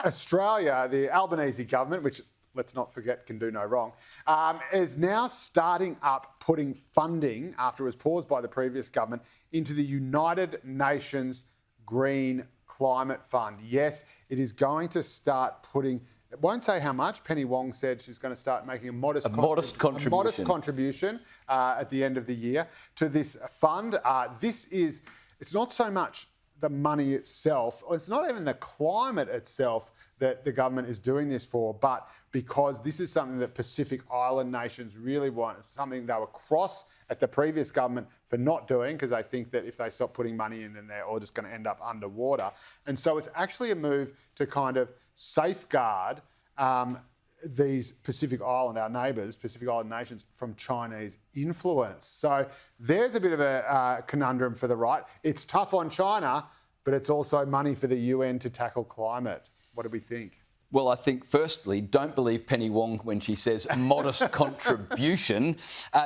Australia, the Albanese government, which let's not forget can do no wrong, is now starting up putting funding, after it was paused by the previous government, into the United Nations Green Climate Fund. Yes, it is going to start putting... It won't say how much. Penny Wong said she's going to start making a modest contribution at the end of the year to this fund. It's not so much the money itself, or it's not even the climate itself that the government is doing this for, but because this is something that Pacific Island nations really want. It's something they were cross at the previous government for not doing, because they think that if they stop putting money in, then they're all just going to end up underwater. And so it's actually a move to kind of safeguard these Pacific Island, our neighbours, Pacific Island nations, from Chinese influence. So there's a bit of a conundrum for the right. It's tough on China, but it's also money for the UN to tackle climate. What do we think? Well, I think, firstly, don't believe Penny Wong when she says modest contribution.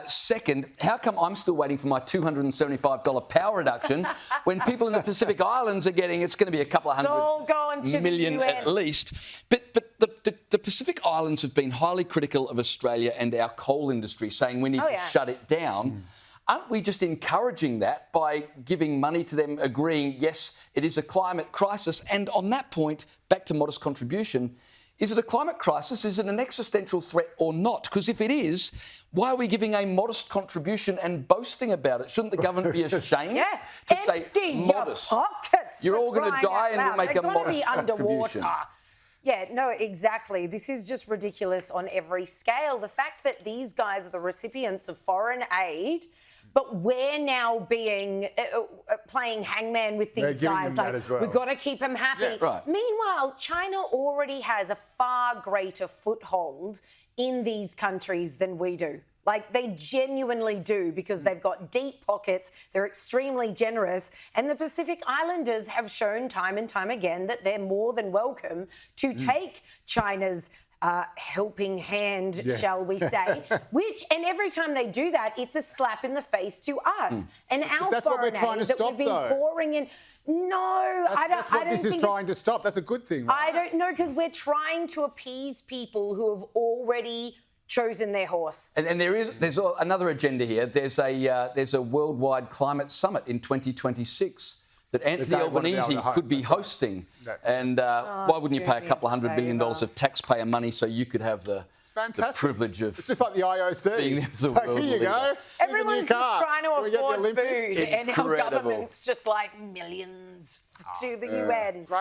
Second, how come I'm still waiting for my $275 power reduction when people in the Pacific Islands are getting, it's going to be a couple of $100 million at least. But the Pacific Islands have been highly critical of Australia and our coal industry, saying we need to shut it down. Aren't we just encouraging that by giving money to them, agreeing, yes, it is a climate crisis? And on that point, back to modest contribution, is it a climate crisis? Is it an existential threat or not? Because if it is, why are we giving a modest contribution and boasting about it? Shouldn't the government be ashamed to say modest? You're all going to die and we'll make a modest contribution. Yeah, no, exactly. This is just ridiculous on every scale. The fact that these guys are the recipients of foreign aid, but we're now being playing hangman with these guys. Like, we've got to keep them happy. Yeah, right. Meanwhile, China already has a far greater foothold in these countries than we do. Like, they genuinely do, because they've got deep pockets, they're extremely generous, and the Pacific Islanders have shown time and time again that they're more than welcome to take China's helping hand, shall we say, and every time they do that, it's a slap in the face to us. And our foreign aid that we've been pouring in. No, I don't think that's what this is trying to stop. That's a good thing, right? I don't know, because we're trying to appease people who have already chosen their horse. And there's another agenda here. There's a worldwide climate summit in 2026 that Anthony Albanese could be hosting. And why wouldn't you pay a couple of $100 billion of taxpayer money so you could have the privilege of... It's just like the IOC. It's like, here you go. Everyone's just trying to afford food, and our government's just like millions to the UN.